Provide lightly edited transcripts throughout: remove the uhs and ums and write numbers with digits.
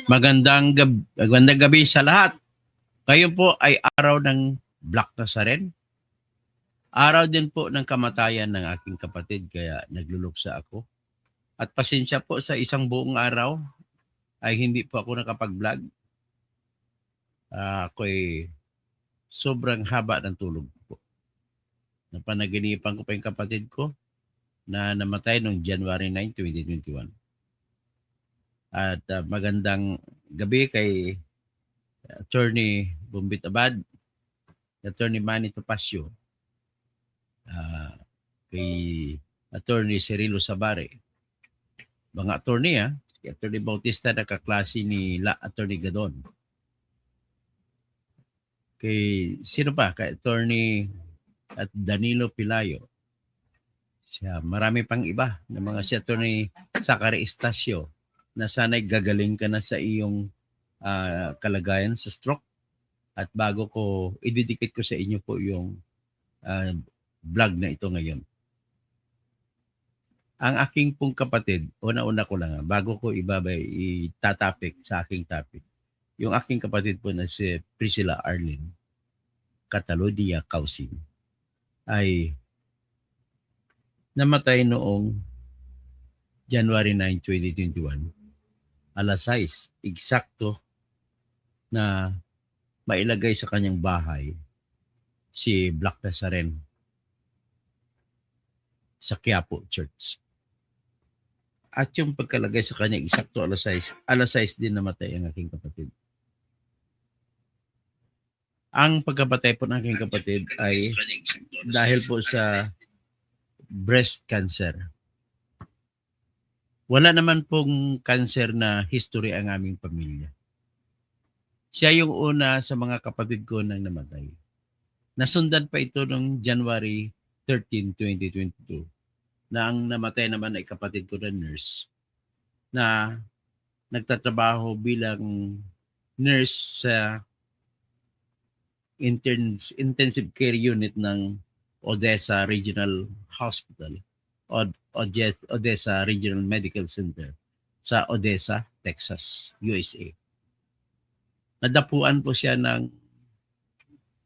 Magandang gabi sa lahat. Ngayon po ay araw ng Black Nazaren. Araw din po ng kamatayan ng aking kapatid kaya nagluluksa ako. At pasensya po sa isang buong araw ay hindi po ako nakapag-vlog. Ako'y sobrang haba ng tulog po. Napanaginipan ko pa yung kapatid ko na namatay noong January 9, 2021. At magandang gabi kay Attorney Bumbit Abad, Attorney Manny Topacio, kay Attorney Cirilo Sabare. Mga attorney si Attorney Bautista na kaklase ni Attorney Gadon. Kay sino pa? Kay Attorney at Danilo Pilayo. Marami pang iba na mga si Attorney Zachary Estacio na sana'y gagaling ka na sa iyong kalagayan sa stroke. At bago ko, ididikit ko sa inyo po yung vlog na ito ngayon. Ang aking pong kapatid, una-una ko lang, bago ko itatapik sa aking topic, yung aking kapatid po na si Priscilla Arlene Catalonia Causin ay namatay noong January 9, 2021. Alas 6, eksakto na mailagay sa kanyang bahay si Black Nazaren sa Quiapo Church. At yung pagkalagay sa kanya, eksakto alas 6 din namatay ang aking kapatid. Ang pagkapatay po ng aking kapatid ay dahil po sa breast cancer. Wala naman pong cancer na history ang aming pamilya. Siya yung una sa mga kapatid ko nang namatay. Nasundan pa ito noong January 13, 2022 na ang namatay naman ay kapatid ko na nurse na nagtatrabaho bilang nurse sa intensive care unit ng Odessa Regional Hospital o Odessa Regional Medical Center sa Odessa, Texas, USA. Nadapuan po siya ng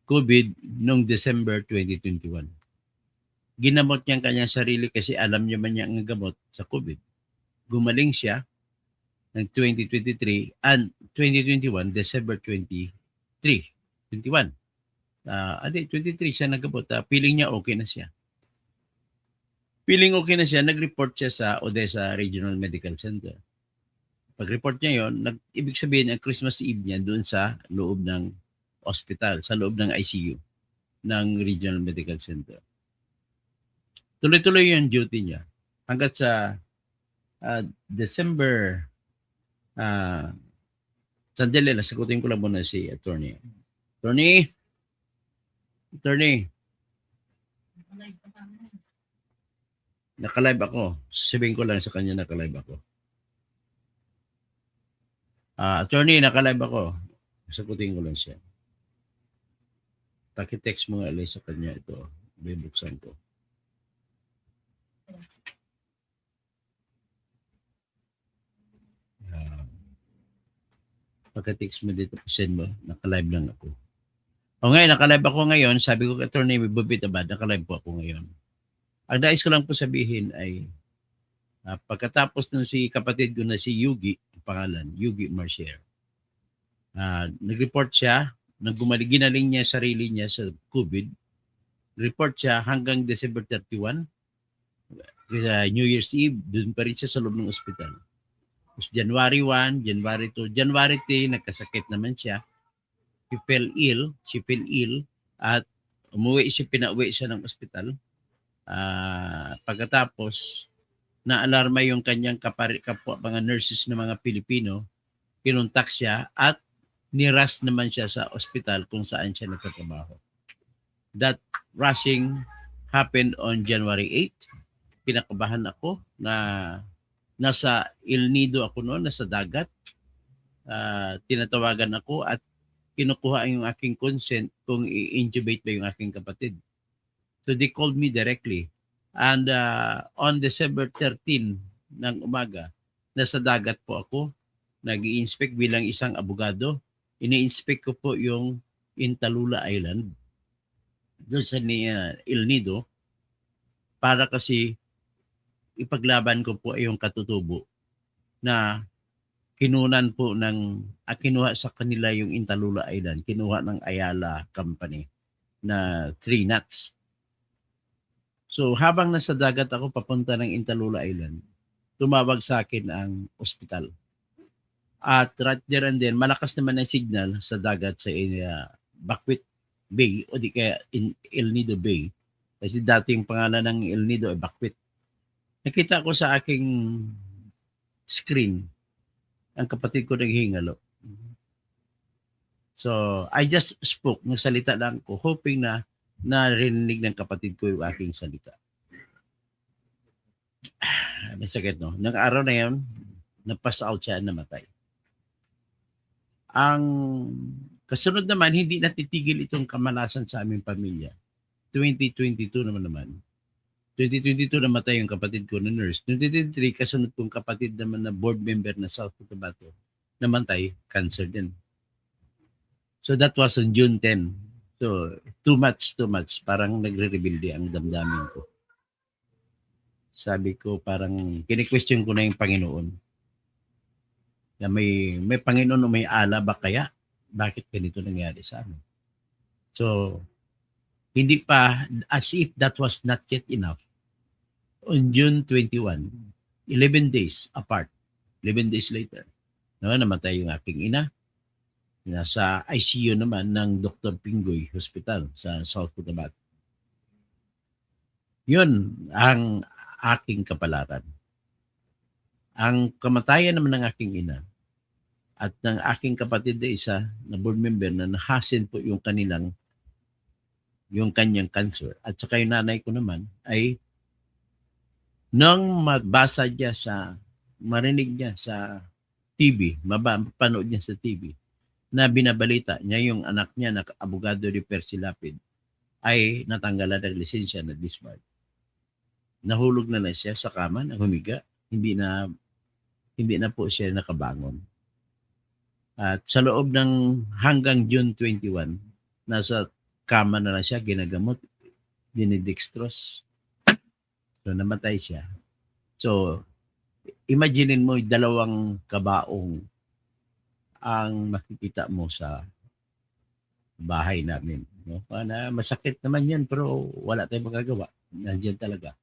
COVID noong December 2021. Ginamot niya ang kanyang sarili kasi alam niya man niya ang gamot sa COVID. Gumaling siya ng 2023 and 2021, December 23, 21. 23 siya naggamot. Feeling niya okay na siya. Okay na siya, nag-report siya sa Odessa Regional Medical Center. Pag-report niya yon, ibig sabihin ang Christmas Eve niya doon sa loob ng hospital, sa loob ng ICU ng Regional Medical Center. Tuloy-tuloy yung duty niya hanggat sa December, sandali lang, sagutin ko lang muna si Attorney. Attorney. Naka-live ako. Sabihin ko lang sa kanya naka-live ako. Attorney, naka-live ako. Sagutin ko lang siya. Paki-text mo nga alay sa kanya ito. Bibuksan ko. Pagka-text mo dito, send mo. Naka-live lang ako. Ngayon, naka-live ako ngayon. Sabi ko, Attorney, Bumbit Abad, naka-live po ako ngayon. Ang nais ko lang po sabihin ay pagkatapos ng si kapatid ko na si Yugi, ang pangalan, Yugi Marcier, nag-report siya, ginaling niya sarili niya sa COVID, report siya hanggang December 31, New Year's Eve, doon pa rin siya sa loob ng ospital. Tapos January 1, January 2, January 3, nagkasakit naman siya. She fell ill, at pinauwi siya ng ospital. Pagkatapos, na-alarma yung kanyang kapwa mga nurses na mga Pilipino, kinontak siya at nirush naman siya sa ospital kung saan siya nagtatrabaho. That rushing happened on January 8. Pinakabahan ako na nasa El Nido ako noon, nasa dagat. Tinatawagan ako at kinukuha yung aking consent kung i-intubate ba yung aking kapatid. So they called me directly. And on December 13, ng umaga, nasa dagat po ako, nag-i-inspect bilang isang abogado. Ini-inspect ko po yung Intalula Island doon sa El Nido para kasi ipaglaban ko po yung katutubo na kinunan po kinuha sa kanila yung Intalula Island, kinuha ng Ayala Company na 3 knots. So habang nasa dagat ako papunta ng Intalula Island, tumawag sa akin ang ospital. At right there and then, malakas naman ang signal sa dagat sa Bakwit Bay o di kaya El Nido Bay. Kasi dating pangalan ng El Nido ay Bakwit. Nakita ko sa aking screen ang kapatid ko naghihingalo. So, I just spoke, nagsalita lang ko, hoping na narinig ng kapatid ko yung aking salita. May sakit, no? Nang araw na yun, na-pass out siya, namatay. Ang kasunod naman, hindi natitigil itong kamalasan sa aming pamilya. 2022 naman. 2022 namatay yung kapatid ko na nurse. 2023, kasunod kong kapatid naman na board member na South Cotabato, namatay, cancer din. So that was on June 10. So too much. Parang nagre-rebuilde ang damdamin ko. Sabi ko parang kini-question ko na yung Panginoon. Na may Panginoon o may ala ba kaya? Bakit ganito nangyari sa amin? So hindi pa, as if that was not yet enough. On June 21, 11 days apart, 11 days later, namatay yung aking ina. Nasa ICU naman ng Dr. Pingoy Hospital sa South Cotabato. Yun ang aking kapalaran. Ang kamatayan naman ng aking ina at ng aking kapatid na isa na board member na nahasin po yung kanyang cancer. At saka yung nanay ko naman ay nang marinig niya sa TV, mapanood niya sa TV, na binabalita niya yung anak niya na abogado ni Percy Lapid ay natanggalan ng lisensya na disbarred. Nahulog na siya sa kama, humiga, hindi na po siya nakabangon. At sa loob ng hanggang June 21, nasa kama na siya, ginagamot, dinidextrose. So namatay siya. So imaginein mo 2 kabaong ang makikita mo sa bahay namin. No? Masakit naman yan pero wala tayong magagawa. Nandiyan talaga.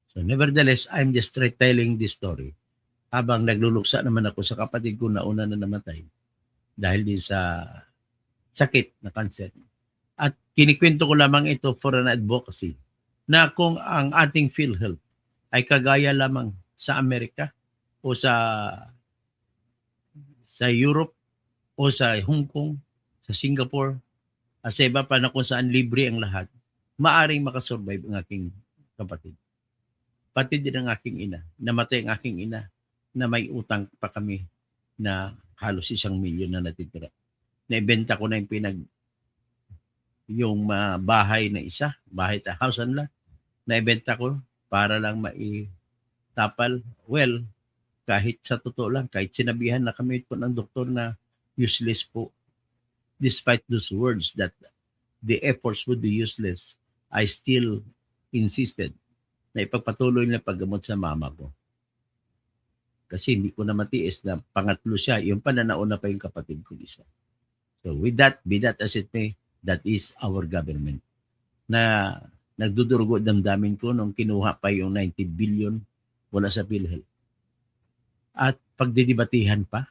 So nevertheless, I'm just retelling this story. Habang nagluluksa naman ako sa kapatid ko na una na namatay dahil din sa sakit na cancer. At kinikwento ko lamang ito for an advocacy na kung ang ating PhilHealth ay kagaya lamang sa Amerika o sa Europe o sa Hong Kong, sa Singapore, at sa iba pa na kung saan libre ang lahat, maaring makasurvive ang aking kapatid. Pati din ang aking ina. Namatay ang aking ina na may utang pa kami na halos 1 milyon na natitira. Naibenta ko na yung bahay na bahay sa house and lot. Naibenta ko para lang maitapal. Well, kahit sa totoo lang, kahit sinabihan na kami po ng doktor na useless po, despite those words that the efforts would be useless, I still insisted na ipagpatuloy na paggamot sa mama ko. Kasi hindi ko na matiis na pangatlo siya, yung pananauna pa yung kapatid ko isa. So with that, be that as it may, that is our government na nagdudurugo damdamin ko nung kinuha pa yung 90 billion wala sa PhilHealth. At pagdidibatihan pa,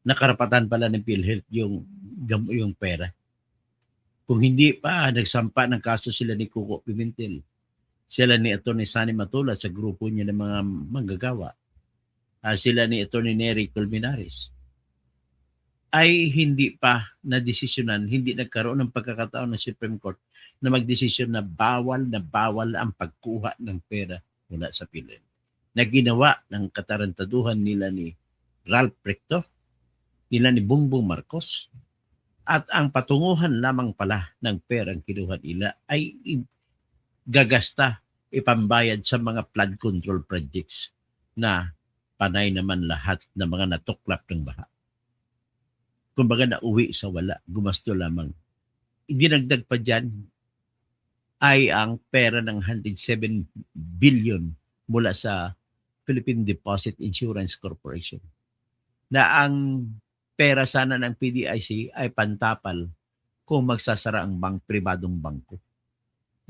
nakarapatan pala ng PhilHealth yung pera. Kung hindi pa, nagsampa ng kaso sila ni Coco Pimentel, sila ni Atty. Sani Matula sa grupo niya ng mga manggagawa, sila ni Atty. Nery Colmenares, ay hindi pa nadesisyonan, hindi nagkaroon ng pagkakataon ng Supreme Court na magdesisyon na bawal ang pagkuha ng pera mula sa PhilHealth. Na ginawa ng katarantaduhan nila ni Ralph Recto, nila ni Bongbong Marcos, at ang patunguhan lamang pala ng perang kinuha nila ay gagasta, ipambayad sa mga flood control projects na panay naman lahat ng mga natuklap ng baha. Kumbaga nauwi sa wala, gumasto lamang. Dinagdag pa dyan ay ang pera ng 107 billion mula sa Philippine Deposit Insurance Corporation. Na ang pera sana ng PDIC ay pantapal kung magsasara ang pribadong bangko.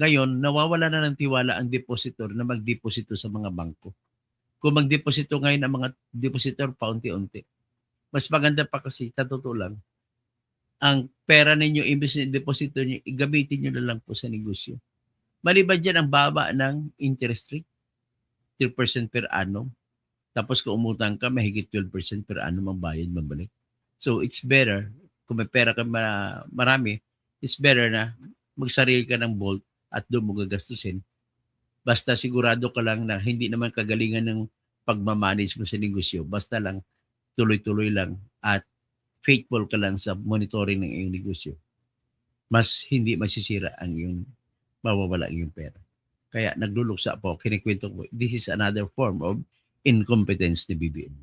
Ngayon, nawawala na ng tiwala ang depositor na magdeposito sa mga bangko. Kung magdeposito ngayon ang mga depositor paunti-unti, mas maganda pa kasi, sa totoo lang, ang pera ninyo, imbes na deposito nyo, igamitin nyo na lang po sa negosyo. Maliban dyan ang baba ng interest rate, 3% per annum. Tapos kung umutang ka, mahigit 12% per annum ang bayad mabalik. So it's better, kung may pera ka marami, it's better na magsarili ka ng vault at doon mo gagastusin. Basta sigurado ka lang na hindi naman kagalingan ng pagmamanage mo sa negosyo. Basta lang, tuloy-tuloy lang at faithful ka lang sa monitoring ng iyong negosyo. Mas hindi masisira ang iyong mawawala ang iyong pera. Kaya nagluluksa po, kinikwento ko, this is another form of incompetence ni BBM.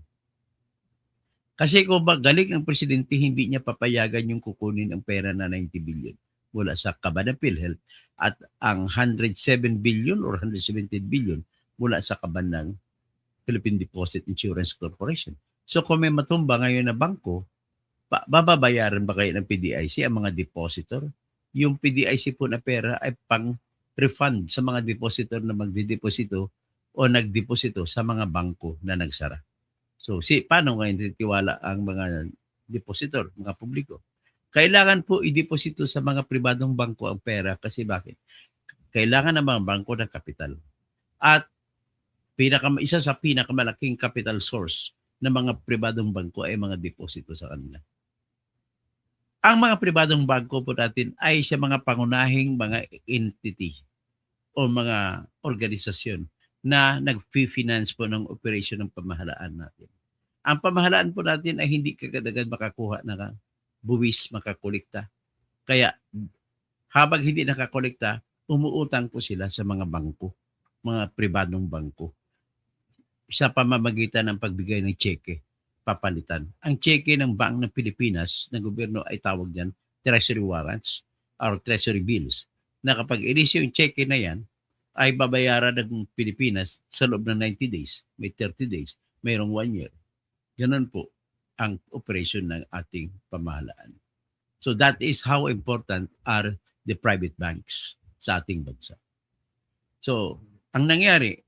Kasi kung ba galing ang presidente, hindi niya papayagan yung kukunin ang pera na 90 billion mula sa kaban ng PhilHealth at ang 107 billion or 117 billion mula sa kaban ng Philippine Deposit Insurance Corporation. So kung may matumba ngayon na bangko, bababayaran ba kayo ng PDIC ang mga depositor? Yung PDIC po na pera ay pang-refund sa mga depositor na magdideposito o nagdeposito sa mga bangko na nagsara. So, paano ngayon titiwala ang mga depositor, mga publiko? Kailangan po i-deposito sa mga pribadong bangko ang pera kasi bakit? Kailangan ng mga bangko ng kapital. At isa sa pinakamalaking capital source ng mga pribadong bangko ay mga deposito sa kanila. Ang mga pribadong bangko po natin ay sa mga pangunahing mga entity o mga organisasyon na nag-finance po ng operation ng pamahalaan natin. Ang pamahalaan po natin ay hindi kagad-agad makakuha ng buwis, makakolekta. Kaya habang hindi nakakolekta, umuutang po sila sa mga bangko, mga pribadong bangko. Sa pamamagitan ng pagbigay ng cheque, papalitan. Ang cheque ng Bank ng Pilipinas, ng gobyerno ay tawag diyan treasury warrants or treasury bills. Na kapag inisyo yung cheque na yan, ay babayaran ng Pilipinas sa loob ng 90 days, may 30 days, mayroong 1 year. Ganun po ang operation ng ating pamahalaan. So that is how important are the private banks sa ating bansa. So, ang nangyari,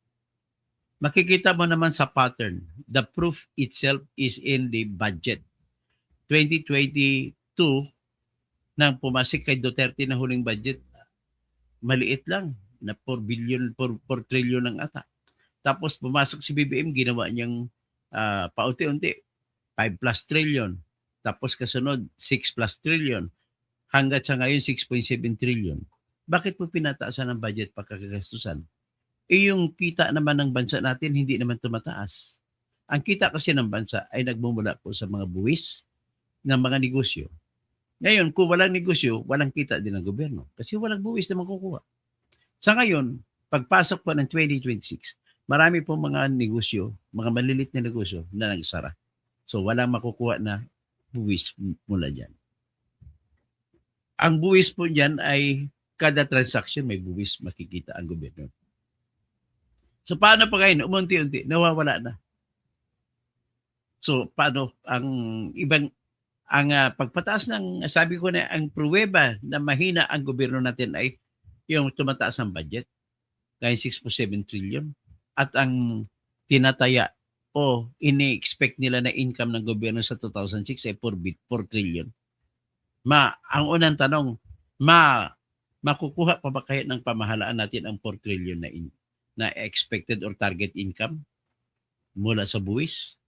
makikita mo naman sa pattern. The proof itself is in the budget. 2022, nang pumasok kay Duterte na huling budget, maliit lang na 4 trillion ng ata. Tapos pumasok si BBM, ginawa niyang paunti-unti, 5 plus trillion. Tapos kasunod, 6 plus trillion. Hanggat sa ngayon, 6.7 trillion. Bakit po pinataasan ang budget pagkakagastusan? Yung kita naman ng bansa natin, hindi naman tumataas. Ang kita kasi ng bansa ay nagmumula po sa mga buwis ng mga negosyo. Ngayon, kung walang negosyo, walang kita din ng gobyerno. Kasi walang buwis na makukuha. Sa ngayon, pagpasok po ng 2026, marami po mga negosyo, mga malilit na negosyo na nagsara. So, walang makukuha na buwis mula dyan. Ang buwis po dyan ay kada transaction may buwis makikita ang gobyerno. So, paano pa ngayon? Umunti-unti, nawawala na. So, paano ang pagpataas ng, sabi ko na, ang pruweba na mahina ang gobyerno natin ay yung tumataas ang budget, kaya 6.7 trillion. At ang tinataya o ini-expect nila na income ng gobyerno sa 2006 ay 4 trillion. Ang unang tanong, makukuha pa ba kaya ng pamahalaan natin ang 4 trillion na expected or target income mula sa buwis,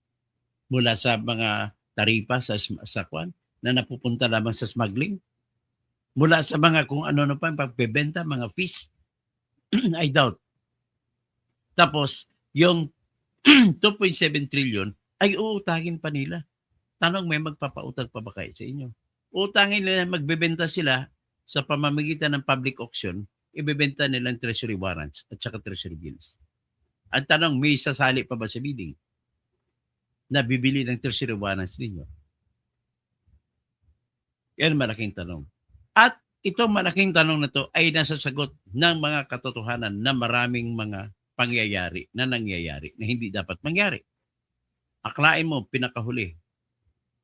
mula sa mga taripa sa kwan na napupunta lamang sa smuggling, mula sa mga kung ano pa pagbebenta, mga fees? I doubt. Tapos, yung 2.7 trillion ay uutangin pa nila. Tanong, may magpapautang pa ba kayo sa inyo? Utangin nila, magbebenta sila sa pamamagitan ng public auction, ibebenta nilang treasury warrants at saka treasury bills. Ang tanong, may sasali pa ba sa bidding na bibili ng treasury bonds ninyo? Yan malaking tanong. At itong malaking tanong na to ay nasa sagot ng mga katotohanan na maraming mga pangyayari na nangyayari na hindi dapat mangyari. Aklain mo, pinakahuli,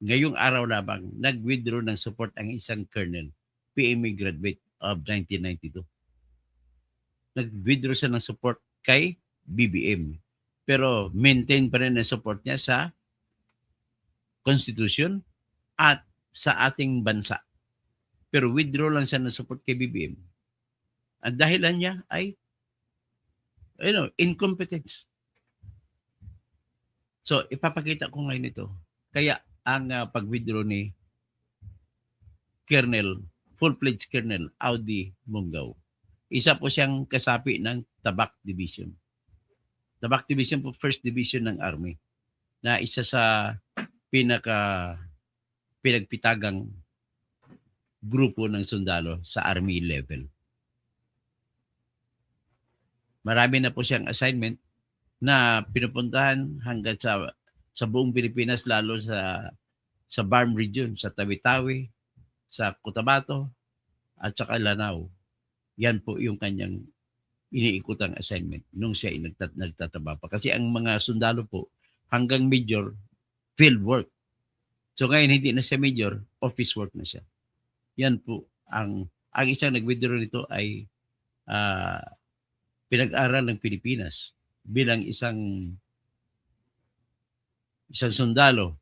ngayong araw lamang, nag-withdraw ng support ang isang colonel, PMA graduate of 1992. Nag-withdraw siya ng support kay BBM. Pero maintain pa rin ang support niya sa Constitution at sa ating bansa. Pero withdraw lang siya ng support kay BBM. Ang dahilan niya ay incompetence. So, ipapakita ko ngayon ito. Kaya ang pag-withdraw ni Colonel, full-fledged Colonel Audi Munggaw, isa po siyang kasapi ng Tabak Division. Tabak Division po, first division ng Army, na isa sa pinagpitagang grupo ng sundalo sa Army level. Marami na po siyang assignment na pinupuntahan hanggang sa buong Pilipinas, lalo sa BARM region, sa Tawi-Tawi, sa Cotabato, at saka Lanao. Yan po yung kanyang iniikutang assignment nung siya nagtataba pa. Kasi ang mga sundalo po, hanggang major, field work. So ngayon, hindi na siya major, office work na siya. Yan po. Ang isang nag-withdraw nito ay pinag-aral ng Pilipinas bilang isang sundalo.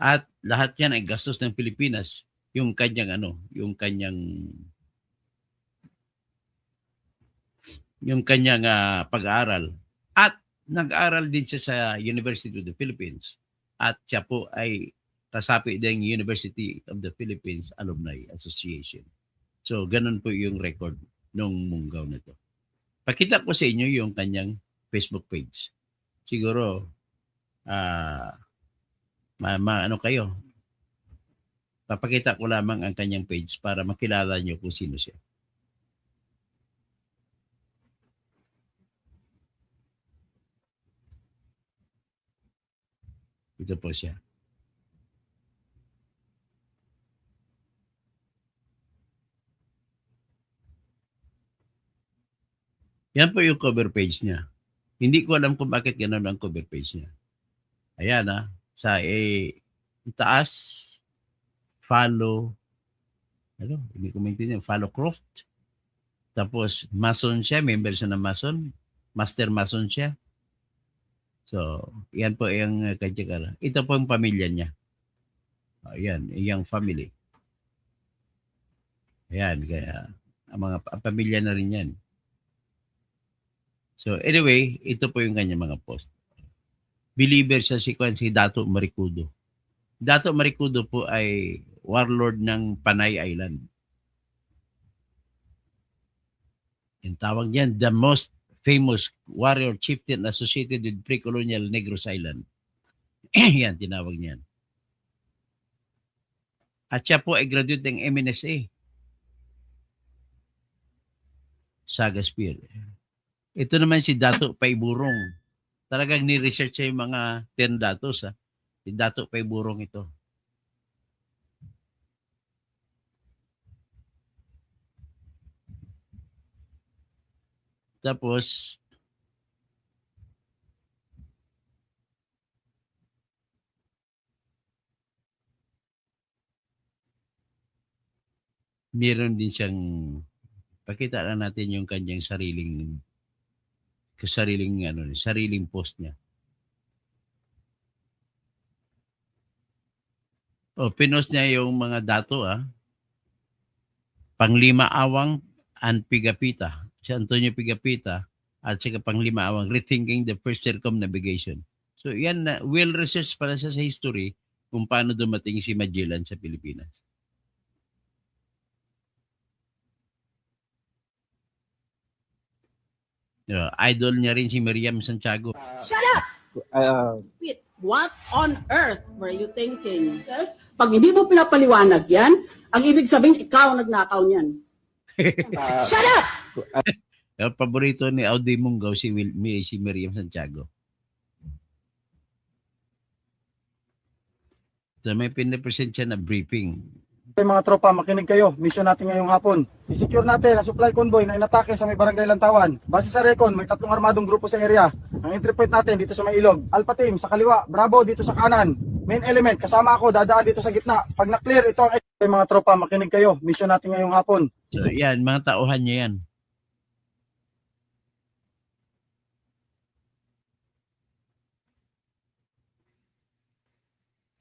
At lahat yan ay gastos ng Pilipinas. Yung kanyang pag-aaral. At nag-aaral din siya sa University of the Philippines. At siya po ay kasapi din University of the Philippines Alumni Association. So, ganun po yung record nung Munggaw na to. Pakita ko sa inyo yung kanyang Facebook page. Siguro, kayo. Papakita ko lamang ang kanyang page para makilala nyo kung sino siya. Ito po siya. Yan po yung cover page niya. Hindi ko alam kung bakit gano'n ang cover page niya. Ayan sa itaas, follow, hindi ko maintindihan, follow Croft. Tapos, Mason siya, member siya ng Mason, Master Mason siya. So, yan po yung kanyang, ito po yung pamilya niya. Ayan, yung family. Ayan, kaya, ang pamilya na rin yan. So, anyway, ito po yung kanyang mga post. Believer siya si Dato Maricudo. Dato Maricudo po ay warlord ng Panay Island. Yung tawag niyan, the most famous warrior chieftain associated with pre-colonial Negros Island. Yan, tinawag niyan. At siya po ay graduate ng MNSA. Saga Spear. Ito naman si Dato Paiburong. Talagang ni-research siya yung mga 10 datos. Si Dato Paiburong ito. Tapos, meron din siyang, pakita lang natin yung kanyang sariling post niya. Pinost niya yung mga dato Panglima Awang and Pigapita. Si Antonio Pigapita at saka Panglima Awang, rethinking the first circumnavigation. So yan na well researched para sa history kung paano dumating si Magellan sa Pilipinas. Idol niya rin si Miriam Santiago. Shut up! What on earth were you thinking? Pag hindi mo pinapaliwanag yan, ang ibig sabihin, ikaw nagnakaw niyan. Shut up! Pero paborito ni Audi Mungaw si Miriam Santiago. So may pinapresent siya na briefing. Okay, mga tropa, makinig kayo. Mission natin ngayong hapon. I-secure natin ang supply convoy na inatake sa may barangay Lantawan. Base sa recon, may 3 armadong grupo sa area. Ang entry point natin dito sa may ilog. Alpha team sa kaliwa, Bravo dito sa kanan. Main element, kasama ako, dadaan dito sa gitna. Pag na-clear, ito ang okay, mga tropa, makinig kayo. Mission natin ngayong hapon. So yan, mga tauhan niya yan.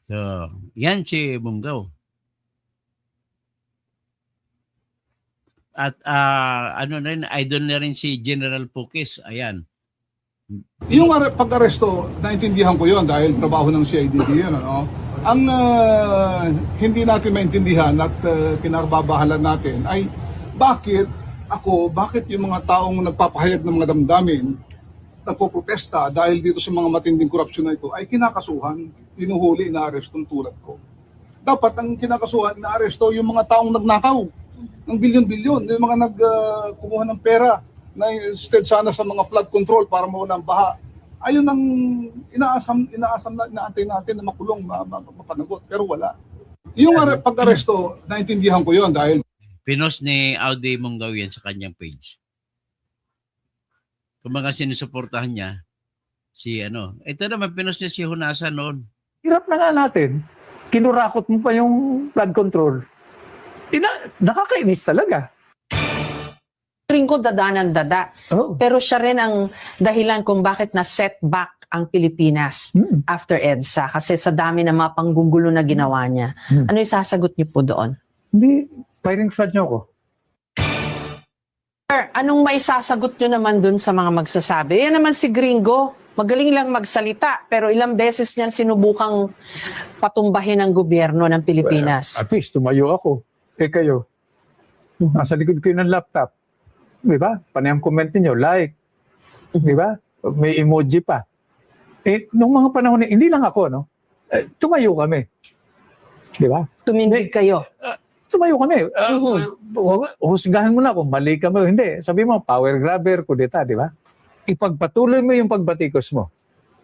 So, yan si Mungaw. At ano na rin, idol na rin si General Pukis. Ayan. Yung pag-aresto, naintindihan ko yon dahil trabaho ng CIDD yun. Ano? Ang hindi natin maintindihan at kinababahalan natin ay bakit yung mga taong nagpapahayag ng mga damdamin, nagpoprotesta dahil dito sa mga matinding korupsyon na ito ay kinakasuhan, inuhuli, inaaresto tulad ko. Dapat ang kinakasuhan, inaaresto yung mga taong nagnakaw ng bilyon-bilyon, yung mga nagkumuha ng pera na instead sana sa mga flood control para mawala ang baha. Ayun ang inaasam na inaantay natin na makulong, mapanagot, pero wala. Yung pag-aresto, naintindihan ko yon dahil Pinos ni Audi Mungaw yan sa kanyang page. Kung mga sinusuportahan niya, ito naman pinos niya si Hunasa noon. Hirap na nga natin. Kinurakot mo pa yung flood control. Nakakainis talaga. Ring ko dada ng dada. Oh. Pero siya rin ang dahilan kung bakit na setback ang Pilipinas after EDSA. Kasi sa dami ng mga panggugulo na ginawa niya. Ano yung sasagot niyo po doon? Hindi, firing squad niyo ako. Sir, anong may sasagot niyo naman doon sa mga magsasabi? Yan naman si Gringo. Magaling lang magsalita. Pero ilang beses niyan sinubukang patumbahin ang gobyerno ng Pilipinas. At least, tumayo ako. Kayo. Nasa likod kayo ng laptop. Di ba? Panayang comment niyo, like. Di ba? May emoji pa. Nung mga panahon, hindi lang ako, no? Tumayo kami. Di ba? Tumindig kayo. Tumayo kami. Husgahan mo na kung mali kami o hindi. Sabi mo, power grabber, kudeta, di ba? Ipagpatuloy mo yung pagbatikos mo.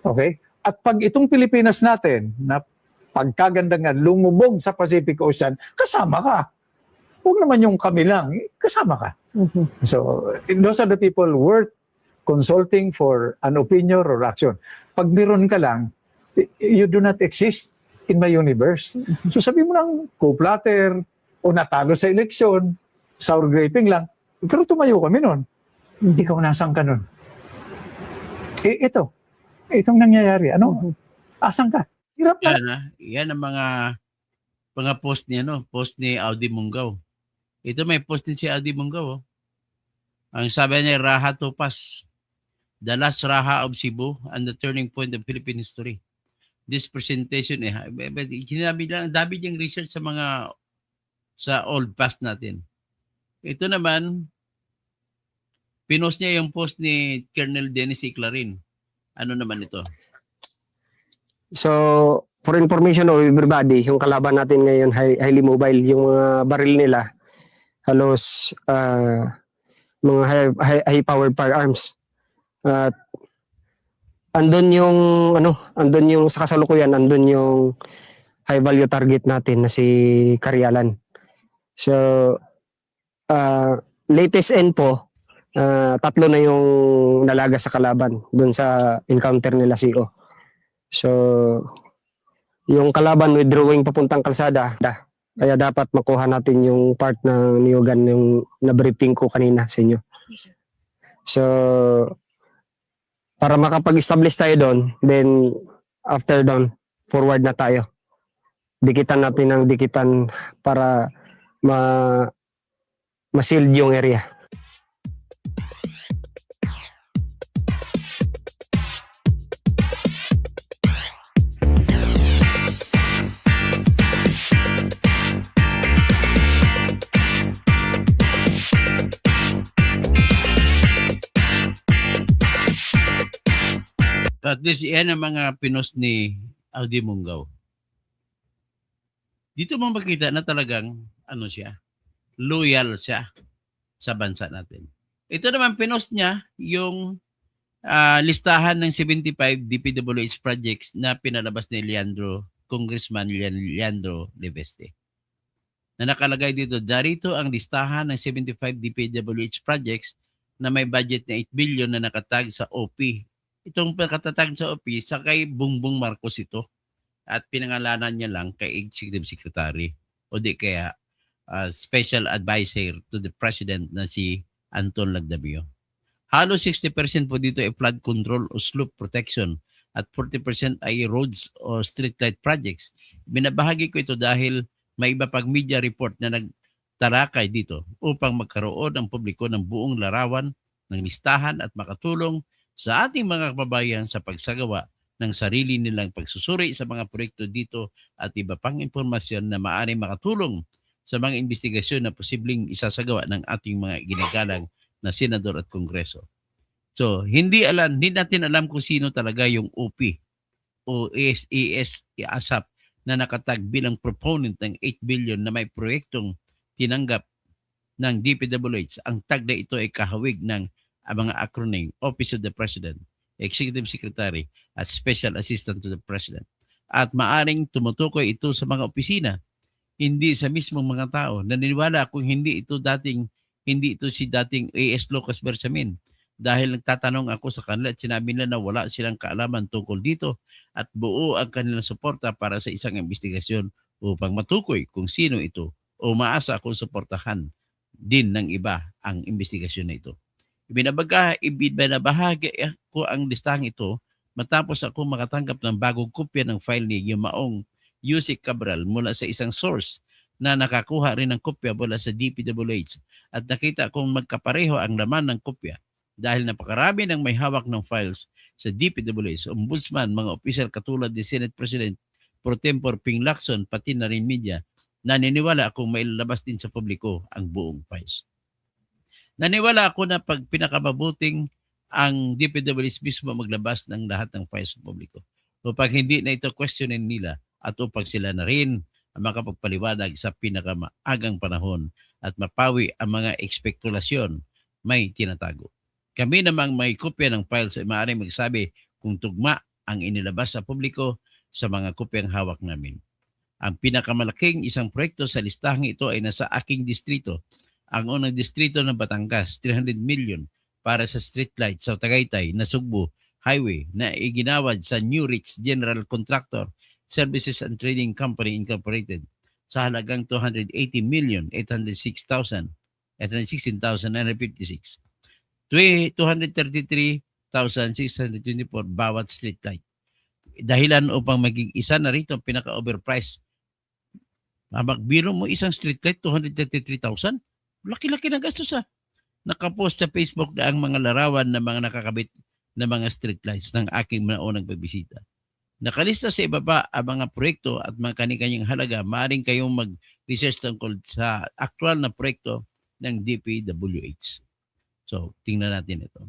Okay? At pag itong Pilipinas natin, na pagkagandangan, lumubog sa Pacific Ocean, kasama ka. Huwag naman yung kami lang, kasama ka. So, those are the people worth consulting for an opinion or action. Pag meron ka lang, you do not exist in my universe. So sabi mo lang, co-platter, o natalo sa eleksyon, sour graping lang. Pero tumayo kami nun. Ikaw nasaan ka nun? Itong nangyayari. Ano? Asan ka? Hirap na. Yan ang mga post niya, no? Post ni Audi Mungaw. Ito may post din si Audi Mungaw. Oh. Ang sabi niya, Raha Topas, the last Raha of Cebu and the turning point of Philippine history. This presentation, dami niyang research sa old past natin. Ito naman, pinost niya yung post ni Colonel Dennis Iclarin. Ano naman ito? So, for information of everybody, yung kalaban natin ngayon, highly mobile, yung mga baril nila, halos mga high-powered firearms. At andun yung sa kasalukuyan, andun yung high-value target natin na si Karyalan. So, latest info, 3 na yung nalaga sa kalaban dun sa encounter nila CO. So, yung kalaban withdrawing papuntang kalsada, kaya dapat makuha natin yung part ng niyugan yung na-briefing ko kanina sa inyo. So, para makapag-establish tayo doon, then after doon, forward na tayo. Dikitan natin ng dikitan para ma-shield yung area. At least yan ang mga pinost ni Audi Mungaw. Dito mo makita na talagang loyal siya sa bansa natin. Ito naman, pinost niya yung listahan ng 75 DPWH projects na pinalabas ni Congressman Leandro Leveste. Na nakalagay dito, darito ang listahan ng 75 DPWH projects na may budget na 8 billion na nakatag sa OP. Itong pagkatatag sa OP, sa kay Bongbong Marcos ito. At pinangalanan niya lang kay Executive Secretary o di kaya Special Advisor to the President na si Anton Lagdamio. Halos 60% po dito ay flood control o slope protection at 40% ay roads o streetlight projects. Binabahagi ko ito dahil may iba pang media report na nagtarakay dito upang magkaroon ang publiko ng buong larawan ng listahan at makatulong sa ating mga kababayan sa pagsagawa ng sarili nilang pagsusuri sa mga proyekto dito at iba pang impormasyon na maaaring makatulong sa mga investigasyon na posibleng isasagawa ng ating mga ginagalang na senador at kongreso. So, hindi natin alam kung sino talaga yung OP o ASAP na nakatag bilang proponent ng 8 billion na may proyektong tinanggap ng DPWH. Ang tag na ito ay kahawig ng mga acronym Office of the President, Executive Secretary at Special Assistant to the President. At maaring tumutukoy ito sa mga opisina, hindi sa mismong mga tao. Naniniwala kung hindi ito si dating AS Lucas Bersamin. Dahil nagtatanong ako sa kanila at sinabi nila na wala silang kaalaman tungkol dito at buo ang kanilang suporta para sa isang investigasyon upang matukoy kung sino ito o maasa akong suportahan din ng iba ang investigasyon na ito. Ibinabahagi ko ang listang ito matapos ako makatanggap ng bagong kopya ng file ni Yumaong Yusik Cabral mula sa isang source na nakakuha rin ng kopya mula sa DPWH at nakita kong magkapareho ang laman ng kopya dahil napakarami ng may hawak ng files sa DPWH, Ombudsman, mga opisyal katulad ni Senate President Pro Tempore Ping Lacson, pati na rin media, naniniwala akong mailabas din sa publiko ang buong files. Naniwala ako na pag pinakamabuting ang DPWH mismo maglabas ng lahat ng files sa publiko upang hindi na ito questionin nila at upang sila na rin ang makapagpaliwanag sa pinakamaagang panahon at mapawi ang mga ekspektulasyon may tinatago. Kami namang may kopya ng files ay maaaring magsabi kung tugma ang inilabas sa publiko sa mga kopyang hawak namin. Ang pinakamalaking isang proyekto sa listahang ito ay nasa aking distrito. Ang unang distrito ng Batangas, 300 million para sa streetlight sa Tagaytay na Sugbo Highway na iginawad sa New Rich General Contractor Services and Trading Company Incorporated sa halagang 280,816,956. 233,624 bawat streetlight. Dahilan upang maging isa na rito ang pinaka-overpriced. Magbiro mo isang streetlight, 233,000? Laki-laki na gastos ah. Nakapost sa Facebook na ang mga larawan ng mga nakakabit na mga streetlights ng aking mga unang pagbisita. Nakalista sa ibaba ang mga proyekto at mga kani-kanyang halaga. Maaaring kayong mag-research tungkol sa aktual na proyekto ng DPWH. So, tingnan natin ito.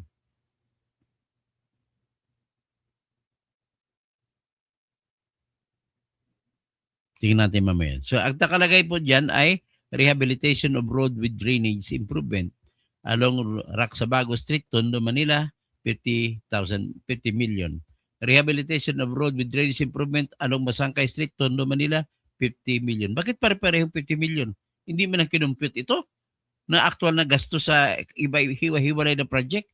Tingnan natin mamaya. So, ang nakalagay po dyan ay rehabilitation of road with drainage improvement along Raksabago Street, Tondo, Manila, 50 million. Rehabilitation of road with drainage improvement along Masangkay Street, Tondo, Manila, 50 million. Bakit pare-parehong 50 million? Hindi man ang kinumpute ito na aktual na gasto sa iba hiwa-hiwalay na project.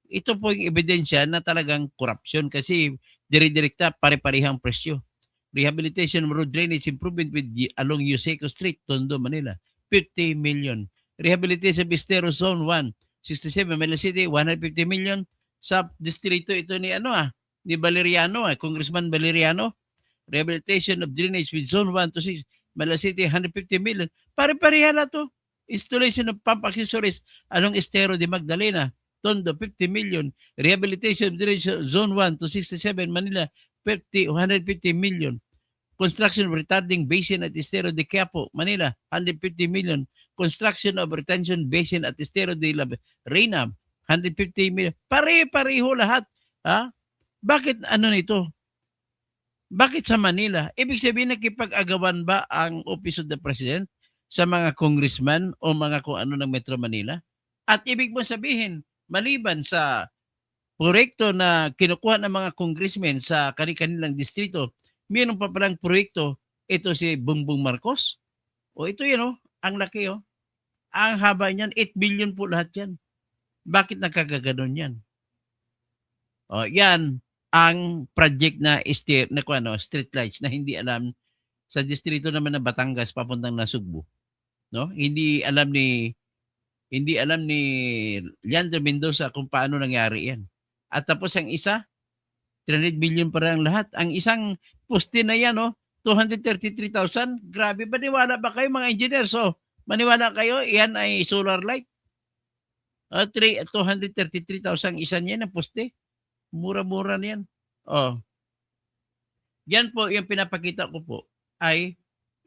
Ito po yung ebidensya na talagang corruption kasi dire-direkta pare-parehang presyo. Rehabilitation of road drainage improvement along Yuseco Street, Tondo, Manila, 50 million. Rehabilitation of Estero Zone 1, 67, Manila City, 150 million. Sa distrito ito ni ni Valeriano, Congressman Valeriano. Rehabilitation of drainage with Zone 1 to 6, Manila City, 150 million. Pare-pareha na to. Installation of pump accessories along Estero de Magdalena, Tondo, 50 million. Rehabilitation of drainage Zone 1 to 67, Manila, 150 million. Construction of retarding basin at Estero de Quiapo, Manila, 150 million. Construction of retention basin at Estero de La Reina, 150 million. Pare-pareho lahat. Ha? Bakit nito? Bakit sa Manila? Ibig sabihin nakipag-agawan ba ang Office of the President sa mga congressman o mga kung ano ng Metro Manila? At ibig mo sabihin, maliban sa proyekto na kinukuha ng mga congressmen sa kanilang distrito, mayroon pa palang proyekto, ito si Bongbong Marcos. O ito yun, ang laki. Ang haba niyan, 8 billion po lahat yan. Bakit nakakaganon yan? O, yan ang project na street lights na hindi alam sa distrito naman ng Batangas papuntang Nasugbu. No? Hindi alam ni Leandro Mendoza kung paano nangyari yan. At tapos ang isa, 300 billion para ang lahat. Ang isang poste na yan, 233,000. Grabe, maniwala ba kayo mga engineers? So, maniwala kayo, yan ay solar light. 233,000 isa niyan ang poste. Mura-mura niyan. Yan po yung pinapakita ko po ay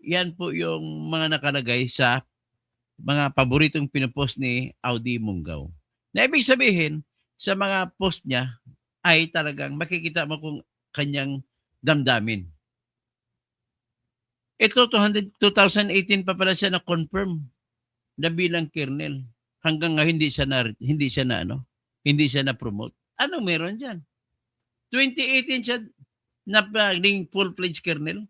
yan po yung mga nakalagay sa mga paboritong pinopost ni Audi Mungaw. Na ibig sabihin, sa mga post niya ay talagang makikita mo kung kanyang damdamin. Ito, 2018 pa pala siya na-confirm na bilang kernel. Hanggang ngayon hindi siya na-promote. Anong meron diyan? 2018 siya naging full-fledged kernel.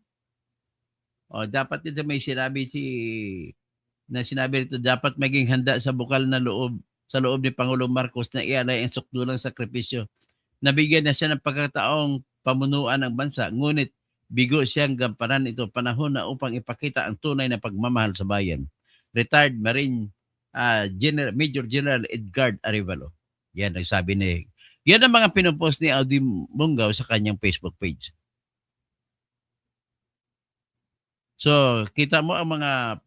Dapat ito may sinabi rito, dapat maging handa sa bukal na loob ni Pangulong Marcos na ialay ang sukdulang sakripisyo. Nabigyan na siya ng pagkataong pamunuan ng bansa, ngunit bigo siyang gampanan ito panahon na upang ipakita ang tunay na pagmamahal sa bayan. Retired Marine Major General Edgard Arevalo. Yan nagsabi ni. Yan ang mga pinupost ni Audi Mungaw sa kanyang Facebook page. So, kita mo ang mga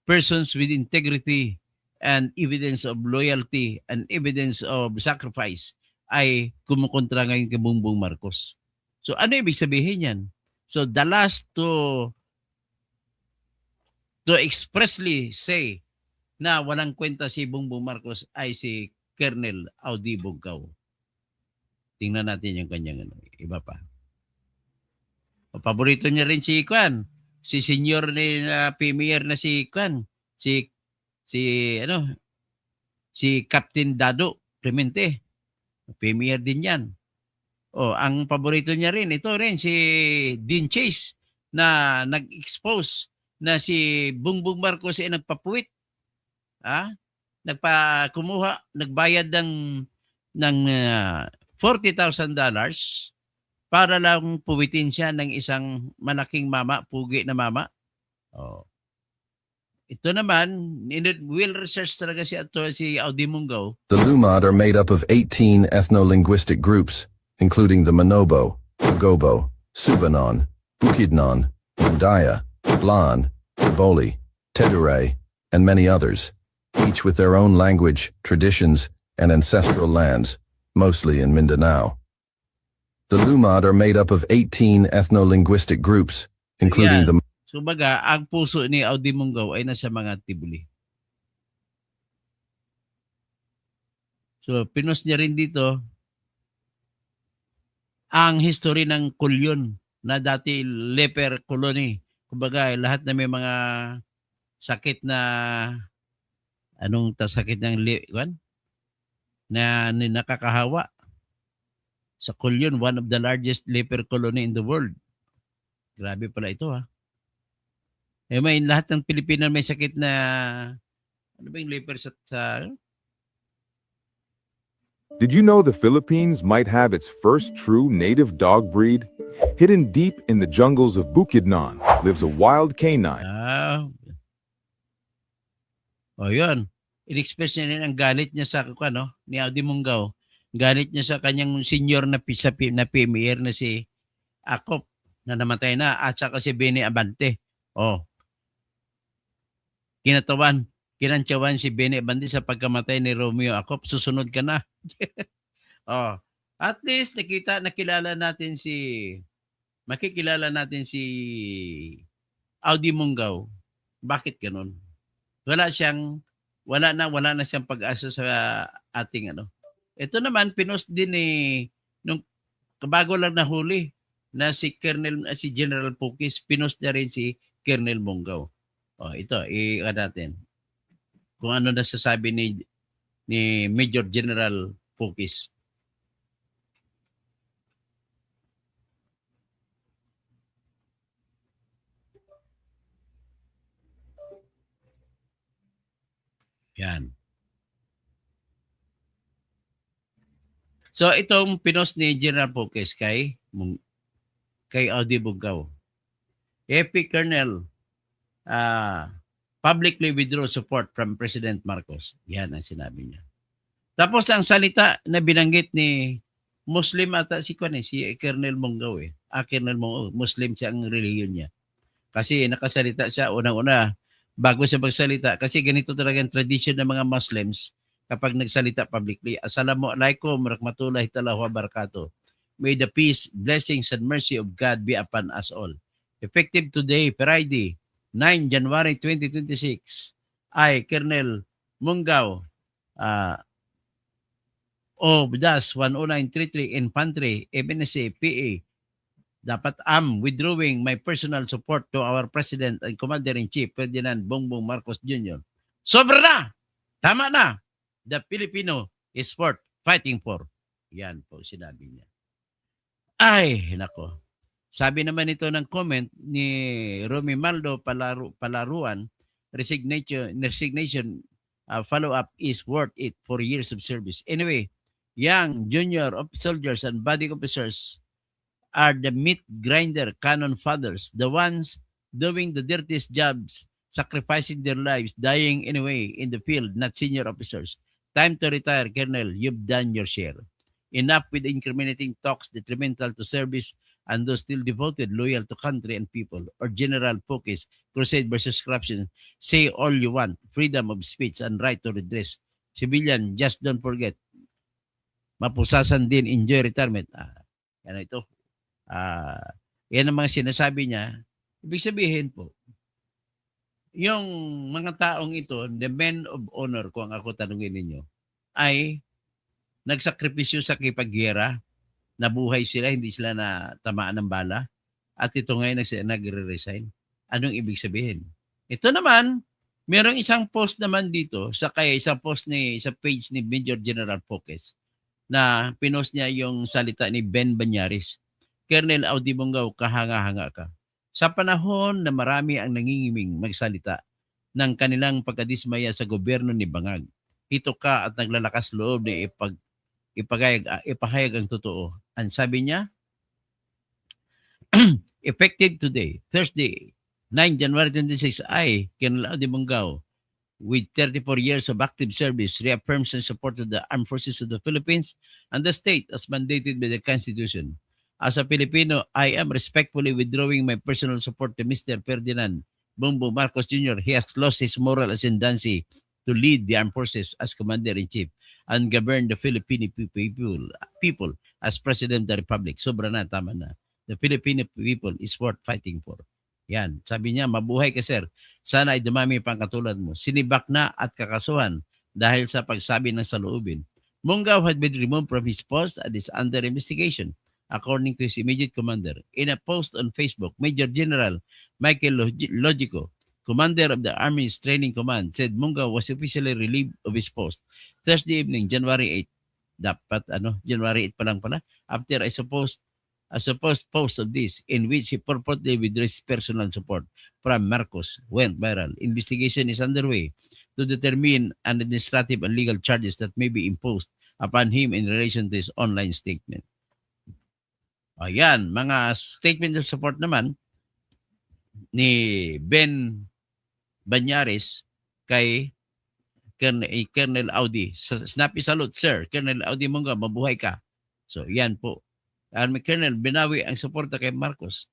persons with integrity and evidence of loyalty and evidence of sacrifice ay kumukontra ngayon kay Bongbong Marcos. So, ano ibig sabihin yan? So, the last to expressly say na walang kwenta si Bongbong Marcos ay si Colonel Audi Mungaw. Tingnan natin yung kanyang iba pa. Paborito niya rin si senior ni premier na si Captain Dado Clemente. Premier din yan. Ang paborito niya rin, ito rin si Dean Chase na nag-expose na si Bongbong Marcos ay nagpapuwit. Nagbayad ng $40,000 para lang puwitin siya ng isang malaking mama, pugi na mama. Ito naman, will research talaga si Audi Mungaw. The Lumad are made up of 18 ethno-linguistic groups, including the Manobo, Agobo, Subanon, Bukidnon, Mandaya, Blan, Taboli, Teduray, and many others, each with their own language, traditions, and ancestral lands, mostly in Mindanao. The Lumad are made up of 18 ethno-linguistic groups, including the So baga, ang puso ni Audi Mungaw ay nasa mga Tibuli. So pinost niya rin dito ang history ng Kulyon na dati leper colony. Kumbaga, lahat na may mga sakit na sakit ng na nakakahawa. Sa Kulyon, one of the largest leper colony in the world. Grabe pala ito may lahat ng Pilipino may sakit na ano ba yung leper sa Did you know the Philippines might have its first true native dog breed? Hidden deep in the jungles of Bukidnon lives a wild canine. Yun. In-express niya rin ang galit niya sa ni Audi Mungaw. Galit niya sa kanyang senior na premier na si Acop na namatay na at saka si Benny Abante. Kinantyawan si Benny Abante sa pagkamatay ni Romeo Acop. Susunod ka na. At least makikilala natin si Audi Mungaw. Bakit ganun? Wala na siyang pag-asa sa ating Ito naman pinost din nung bago lang nahuli na si General Pukis, pinost niya rin si Colonel Mungaw. Ito natin. kung ano nasasabi ni Major General Pukis. Yan. So itong pinost ni General Pukis kay Audi Bugaw. AP Colonel publicly withdrew support from President Marcos. Yan ang sinabi niya. Tapos ang salita na binanggit ni Muslim ata si Colonel Mongaw eh. Colonel Mongaw, Muslim siya ang religion niya. Kasi nakasalita siya unang-una bago siya magsalita. Kasi ganito talaga ang tradition ng mga Muslims kapag nagsalita publicly. Assalamualaikum warahmatullahi wabarakatuh. May the peace, blessings, and mercy of God be upon us all. Effective today, Friday, 9 January 2026, I, Colonel Mongaw, of DAS 10933 Infantry, MNSA, PA, dapat withdrawing my personal support to our President and Commander-in-Chief, Ferdinand Bongbong Marcos Jr. Sobra na! Tama na! The Filipino is worth fighting for. Yan po sinabi niya. Ay, nako. Sabi naman ito ng comment ni Romy Maldo Palaruan, resignation follow-up is worth it for years of service. Anyway, young junior soldiers and body officers are the meat grinder cannon fathers, the ones doing the dirtiest jobs, sacrificing their lives, dying anyway in the field, not senior officers. Time to retire, Colonel. You've done your share. Enough with incriminating talks detrimental to service and those still devoted, loyal to country and people. Or General Pukis, crusade versus corruption. Say all you want, freedom of speech and right to redress. Civilian, just don't forget, mapusasan din, enjoy retirement. Yan ito. Yan ang mga sinasabi niya. Ibig sabihin po, yung mga taong ito, the men of honor, kung ako tanungin ninyo, ay nagsakripisyo sa kipaggera, nabuhay sila, hindi sila na tamaan ng bala, at ito ngayon nagre-resign. Anong ibig sabihin? Ito naman, merong isang post naman dito, sa page ni Major General Pukis, na pinost niya yung salita ni Ben Banyaris. Colonel Audi Bungaw, kahanga-hanga ka. Sa panahon na marami ang nangingiming magsalita ng kanilang pagkadismaya sa gobyerno ni Bangag, ito ka at naglalakas loob na ipahayag ang totoo. Ang sabi niya, effective today, Thursday, 9 January 26, I, Colonel Audi Bungaw, with 34 years of active service, reaffirms and supported the armed forces of the Philippines and the state as mandated by the Constitution. As a Filipino, I am respectfully withdrawing my personal support to Mr. Ferdinand Bongbong Marcos Jr. He has lost his moral ascendancy to lead the armed forces as Commander-in-Chief and govern the Filipino people as President of the Republic. Sobra na, tama na. The Filipino people is worth fighting for. Yan. Sabi niya, mabuhay ka sir. Sana ay dumami pang katulad mo. Sinibak na at kakasuhan dahil sa pagsabi ng saloobin. Mongaw had been removed from his post and is under investigation, according to his immediate commander. In a post on Facebook, Major General Michael Logico, commander of the Army's Training Command, said Mongaw was officially relieved of his post Thursday evening, January 8. Dapat, January 8 pa lang pala, after a supposed post of this in which he purportedly withdrew his personal support from Marcos went viral. Investigation is underway to determine administrative and legal charges that may be imposed upon him in relation to his online statement. Ayan, mga statement of support naman ni Ben Banyaris kay Colonel Audi. Snappy salute, sir. Colonel Audi Mongaw, mabuhay ka. So, yan po. Army Colonel, binawi ang suporta kay Marcos.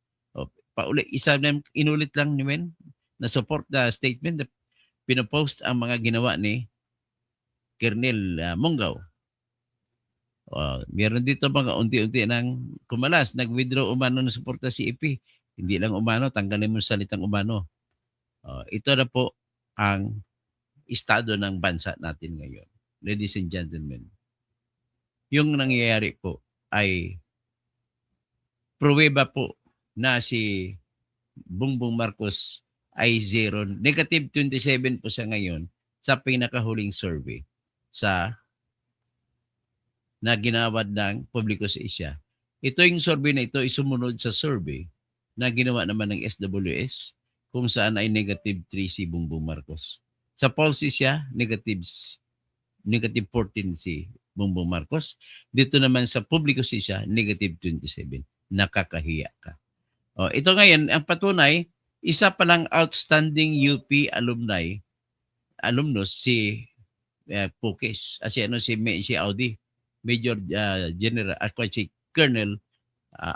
Inulit lang ni Men na support na statement na pinopost ang mga ginawa ni Colonel Mongaw. Meron dito mga unti-unti nang kumalas. Nag-withdraw umano ng suporta si EP. Hindi lang umano, tanggalin mo salitang umano. Ito na po ang estado ng bansa natin ngayon. Ladies and gentlemen, yung nangyayari po ay pruweba po na si Bongbong Marcos ay zero. Negative 27 po siya ngayon sa pinakahuling survey na ginawa ng Publicus Asia. Ito yung survey na ito isumunod sa survey na ginawa naman ng SWS kung saan ay -3 si Bongbong Marcos. Sa Pulse Asia, -14 si Bongbong Marcos. Dito naman sa Publicus Asia, -27. Nakakahiya ka. Ito ngayon, ang patunay, isa palang outstanding UP alumnus si Pukis. Si Audi. Major General, si Colonel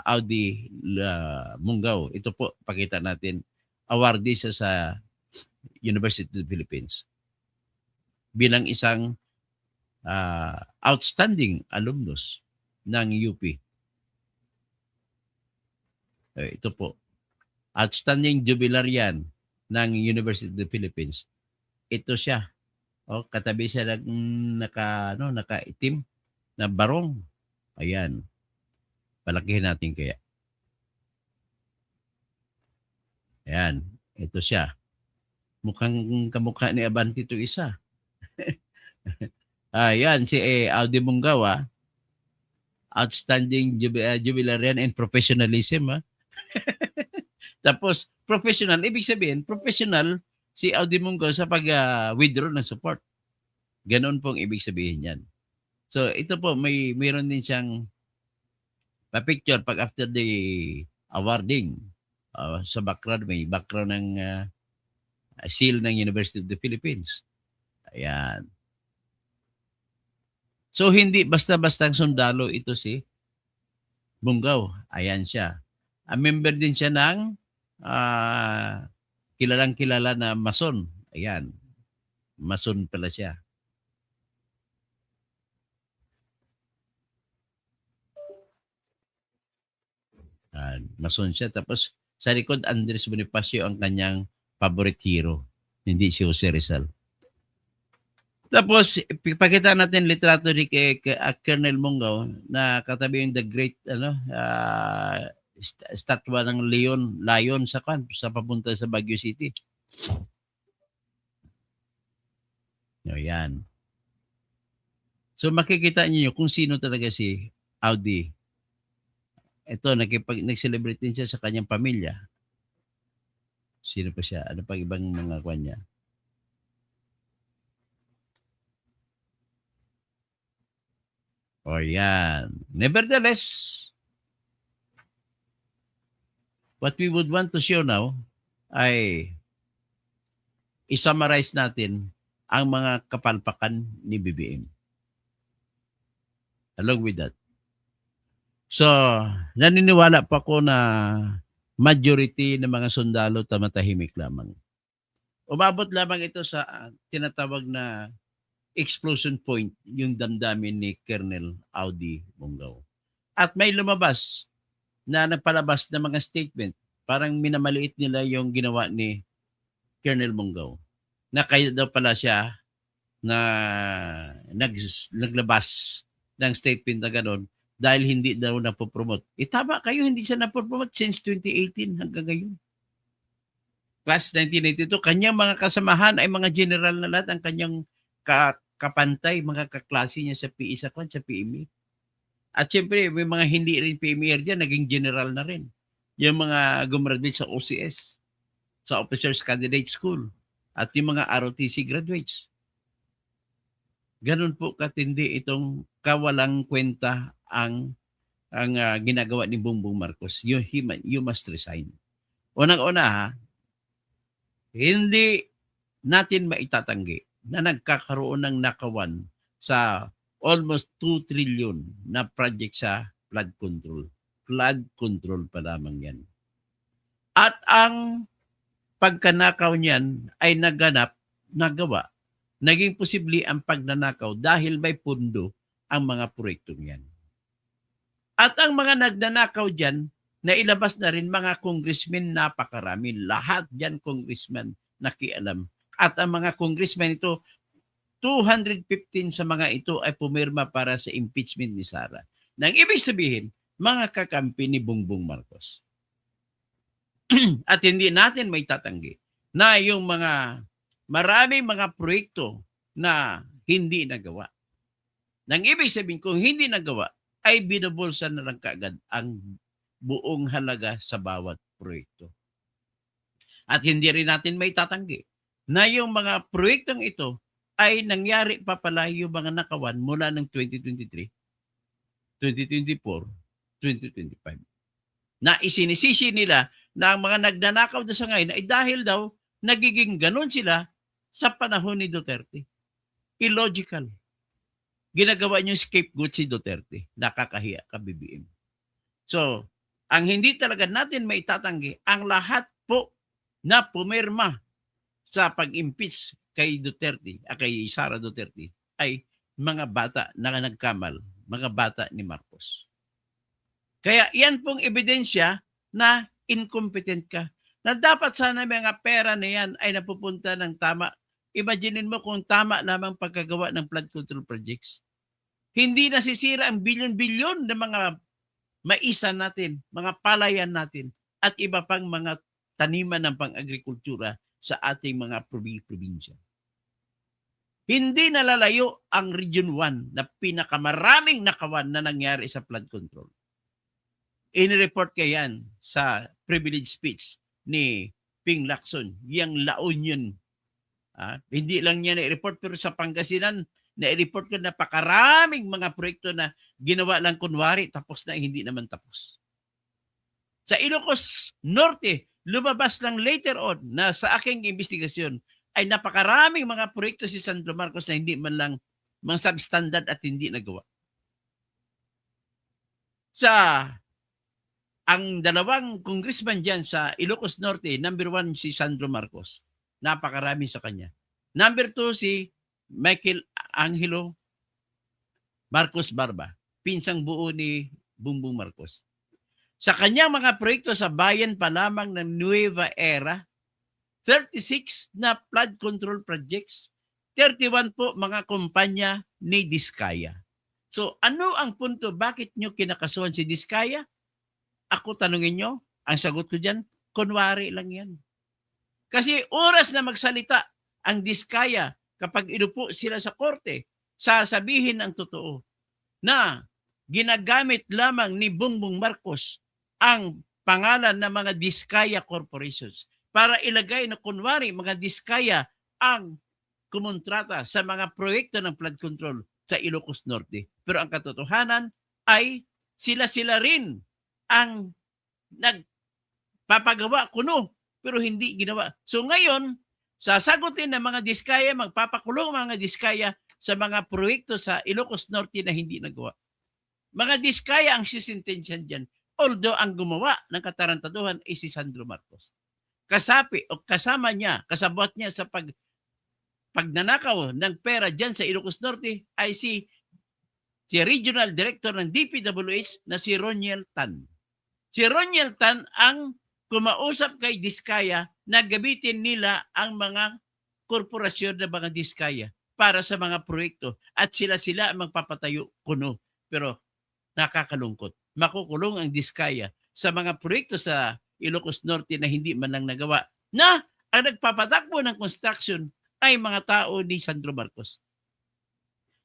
Audi Munggaw. Ito po, pakita natin. Awardee siya sa University of the Philippines. Bilang isang outstanding alumnus ng UP. Ito po. Outstanding jubilarian ng University of the Philippines. Ito siya. Katabi siya nakaitim na barong. Ayan. Palakihin natin kaya. Ayan. Ito siya. Mukhang kamukha ni Abante ito isa. Ayan, si Audi Munggaw. Outstanding jubilarian and professionalism. Tapos, professional. Ibig sabihin, professional si Audi Munggaw sa pag-withdraw ng support. Ganon pong ibig sabihin yan. So, ito po, mayroon din siyang pa-picture pag after the awarding. Sa background, may background ng seal ng University of the Philippines. Ayan. So, hindi basta-bastang sundalo ito si Munggaw. Ayan siya. Member din siya ng kilalang-kilala na Mason. Ayan. Mason pala siya. Mason siya. Tapos, sa likod, Andres Bonifacio ang kanyang favorite hero. Hindi si Jose Rizal. Tapos, ipakita natin litrato ni Colonel Munggaw na katabi yung the great statwa ng lion sa papunta sa Baguio City. Yan. So, makikita niyo kung sino talaga si Audi. Ito, nag-celebrate din siya sa kanyang pamilya. Sino pa siya? Ano pa ibang mga kwan niya? Yan. Nevertheless, what we would want to show now ay i-summarize natin ang mga kapalpakan ni BBM. Along with that. So, naniniwala pa ko na majority ng mga sundalo tamatahimik lamang. Umabot lamang ito sa tinatawag na explosion point, yung damdamin ni Colonel Audi Munggaw. At may lumabas na nagpalabas ng mga statement, parang minamaliit nila yung ginawa ni Colonel Munggaw. Na kaya daw pala siya na naglabas ng statement na gano'n dahil hindi daw napopromote. Tama kayo, hindi siya napopromote since 2018 hanggang ngayon. Class 1982, kanyang mga kasamahan ay mga general na lahat, ang kanyang kapantay, mga kaklase niya sa PE, sa PME. At siyempre, may mga hindi rin PME diyan, naging general na rin. Yung mga gumraduate sa OCS, sa Officers Candidate School, at yung mga ROTC graduates. Ganun po katindi itong kawalang kwenta ang ginagawa ni Bongbong Marcos. You must resign. Unang-una, hindi natin maitatanggi na nagkakaroon ng nakawan sa almost 2 trillion na project sa flood control. Flood control pa lamang yan. At ang pagkanakaw niyan ay nagawa. Naging posible ang pagnanakaw dahil may pundo ang mga proyektong yan. At ang mga nagnanakaw dyan, nailabas na rin mga congressmen, napakarami. Lahat dyan congressman nakialam. At ang mga congressmen ito, 215 sa mga ito ay pumirma para sa impeachment ni Sara. Nang ibig sabihin, mga kakampi ni Bongbong Marcos. At hindi natin may tatanggi na yung mga maraming mga proyekto na hindi nagawa. Nang ibig sabihin, kung hindi nagawa, ay binubulsa na lang kaagad ang buong halaga sa bawat proyekto. At hindi rin natin may tatanggi na yung mga proyektong ito ay nangyari pa pala yung mga nakawan mula ng 2023, 2024, 2025. Na isinisisi nila na ang mga nagnanakaw na sa ngayon ay dahil daw nagiging ganun sila sa panahon ni Duterte. Illogical. Ginagawa niyo scapegoat si Duterte. Nakakahiya ka, BBM. So, ang hindi talaga natin may tatanggi, ang lahat po na pumirma sa pag-impeach kay Duterte, kay Sara Duterte, ay mga bata na nagkamal, mga bata ni Marcos. Kaya yan pong ebidensya na incompetent ka. Na dapat sana mga pera na yan ay napupunta ng tama. Imaginin mo kung tama lamang pagkagawa ng flood control projects. Hindi nasisira ang bilyon-bilyon ng mga maisa natin, mga palayan natin, at iba pang mga taniman ng pang-agrikultura sa ating mga probinsya. Hindi nalalayo ang Region 1 na pinakamaraming nakawan na nangyari sa flood control. In-report ka yan sa privilege speech ni Ping Lacson, yung La Union. Hindi lang niya na-report, pero sa Pangasinan, na-report ko napakaraming mga proyekto na ginawa lang kunwari, tapos na hindi naman tapos. Sa Ilocos Norte, lumabas lang later on na sa aking investigasyon ay napakaraming mga proyekto si Sandro Marcos na hindi man lang mga substandard at hindi nagawa. Ang dalawang congressman dyan sa Ilocos Norte, number 1 si Sandro Marcos. Napakarami sa kanya. Number 2 si Michael Angelo Marcos Barba, pinsang buo ni Bongbong Marcos. Sa kanyang mga proyekto sa bayan pa lamang ng Nueva Era, 36 na flood control projects, 31 po mga kumpanya ni Diskaya. So ano ang punto? Bakit nyo kinakasuhan si Diskaya? Ako tanungin nyo, ang sagot ko dyan, kunwari lang yan. Kasi oras na magsalita ang Diskaya kapag inupo sila sa korte, sasabihin ang totoo na ginagamit lamang ni Bongbong Marcos ang pangalan ng mga Diskaya corporations para ilagay na kunwari mga Diskaya ang kumontrata sa mga proyekto ng flood control sa Ilocos Norte. Pero ang katotohanan ay sila-sila rin ang nagpapagawa kuno pero hindi ginawa. So ngayon, sasagutin ng mga Diskaya, magpapakulong mga Diskaya sa mga proyekto sa Ilocos Norte na hindi nagawa. Mga Diskaya ang sisintensyan dyan. Although ang gumawa ng katarantaduhan ay si Sandro Marcos. Kasapi o kasama niya, kasabot niya sa pagnanakaw ng pera dyan sa Ilocos Norte ay si Regional Director ng DPWH na si Roniel Tan. Si Roniel Tan ang kumausap kay Diskaya na gamitin nila ang mga korporasyon ng mga Diskaya para sa mga proyekto at sila-sila ang magpapatayo kuno. Pero nakakalungkot. Makukulong ang Diskaya sa mga proyekto sa Ilocos Norte na hindi man lang nagawa na ang nagpapatakbo ng construction ay mga tao ni Sandro Marcos.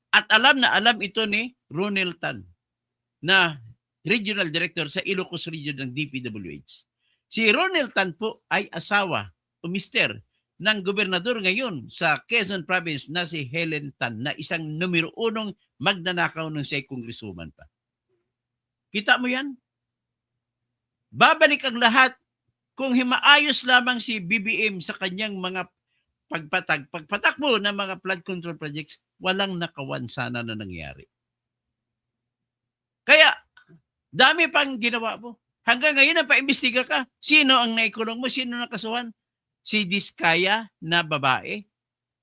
At alam na alam ito ni Roniel Tan na Regional Director sa Ilocos Region ng DPWH. Si Roniel Tan po ay asawa o mister ng gobernador ngayon sa Quezon Province na si Helen Tan na isang numero 1 magnanakaw ng siya congresswoman pa. Kita mo yan? Babalik ang lahat kung himaayos lamang si BBM sa kanyang mga pagpatakbo ng mga flood control projects, walang nakawan sana na nangyari. Kaya, dami pang ginawa mo. Hanggang ngayon, napaimbestiga ka. Sino ang naikulong mo? Sino nakasuhan? Si Diskaya na babae.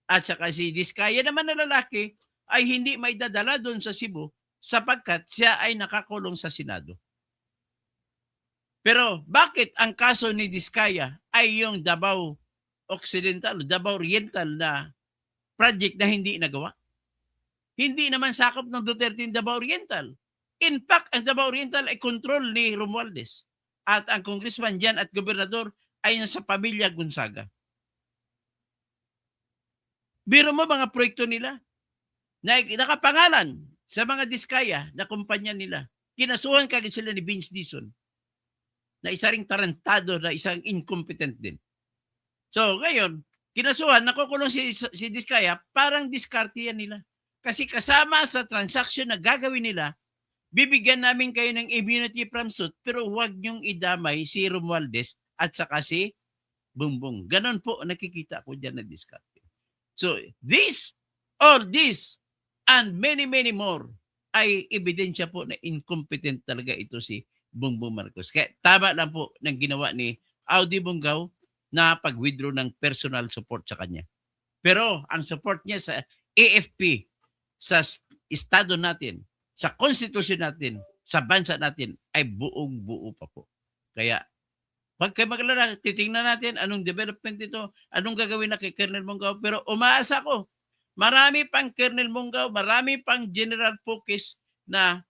At saka si Diskaya naman na lalaki ay hindi may dadala doon sa Cebu sapagkat siya ay nakakulong sa Senado. Pero bakit ang kaso ni Diskaya ay yung Davao Occidental, Davao Oriental na project na hindi nagawa? Hindi naman sakop ng Duterte yung Davao Oriental. In fact, ang Davao Oriental ay control ni Romualdez. At ang congressman dyan at gobernador ay nasa pamilya Gonzaga. Biro mo mga proyekto nila na nakapangalan sa mga diskaya na kumpanya nila. Kinasuhan kagad sila ni Vince Dizon na isa ring tarantado na isang incompetent din. So ngayon, kinasuhan, nakukulong si Diskaya, parang diskarte yan nila. Kasi kasama sa transaction na gagawin nila, bibigyan namin kayo ng immunity from suit, pero huwag niyong idamay si Romualdez at saka si Bongbong. Ganon po nakikita ko dyan na diskarte. So all this, and many, many more ay ebidensya po na incompetent talaga ito si Bongbong Marcos. Kaya tama lang po ng ginawa ni Audi Bonggao na pag-withdraw ng personal support sa kanya. Pero ang support niya sa AFP, sa estado natin, sa konstitusyon natin, sa bansa natin, ay buong-buo pa po. Kaya, pag kayo maglala, titingnan natin anong development ito, anong gagawin na kay Colonel Bonggao. Pero umaasa ko, marami pang Colonel Bonggao, marami pang General Pokis na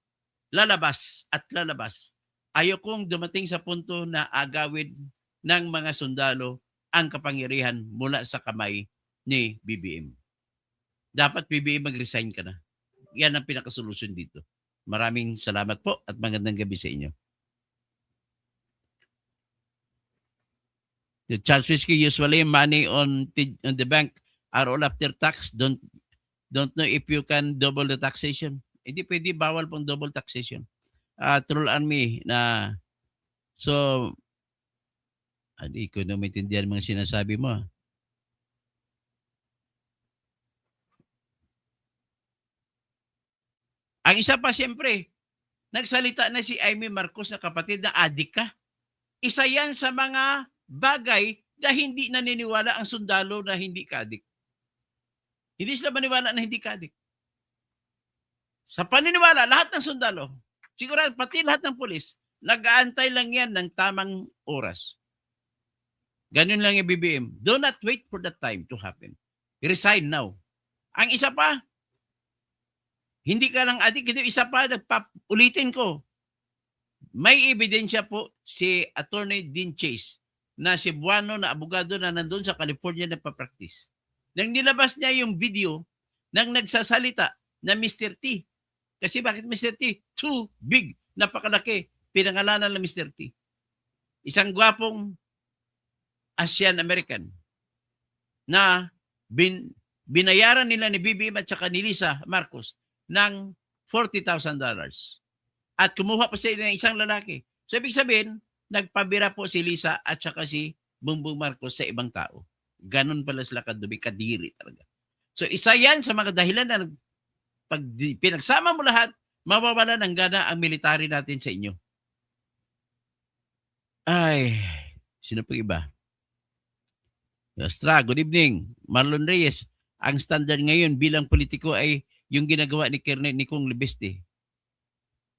lalabas at lalabas. Ayokong dumating sa punto na agawin ng mga sundalo ang kapangyarihan mula sa kamay ni BBM. Dapat BBM mag-resign ka na. Yan ang pinakasolusyon dito. Maraming salamat po at magandang gabi sa inyo. The Charles Whiskey, usually money on the bank are all after tax. Don't know if you can double the taxation. Hindi pwede, bawal pong double taxation. Troll army na so hindi ko na maintindihan mga sinasabi mo. Ang isa pa siyempre, nagsalita na si Amy Marcos na kapatid na adik ka. Isa yan sa mga bagay na hindi naniniwala ang sundalo na hindi ka adik. Hindi sila maniwala na hindi ka adik. Sa paniniwala, lahat ng sundalo, siguro pati lahat ng pulis, nag-aantay lang yan ng tamang oras. Ganun lang yung BBM. Do not wait for that time to happen. Resign now. Ang isa pa, hindi ka lang adik, isa pa, ulitin ko, may ebidensya po si Attorney Dean Chase na Cebuano na abogado na nandun sa California na papractice. Nang nilabas niya yung video nang nagsasalita na Mr. T. Kasi bakit Mr. T? Too big, napakalaki, pinangalanan ng Mr. T. Isang gwapong Asian-American na binayaran nila ni BBM at saka ni Lisa Marcos ng $40,000 at kumuha pa sila ng isang lalaki. So ibig sabihin, nagpabira po si Lisa at saka si Bongbong Marcos sa ibang tao. Ganon pala sila kadiri talaga. So isa yan sa mga dahilan na pag pinagsama mo lahat, mawawala ng gana ang military natin sa inyo. Ay, sino pa iba? Astra, good evening. Marlon Reyes, ang standard ngayon bilang politiko ay yung ginagawa ni Colonel ni Kong Libiste.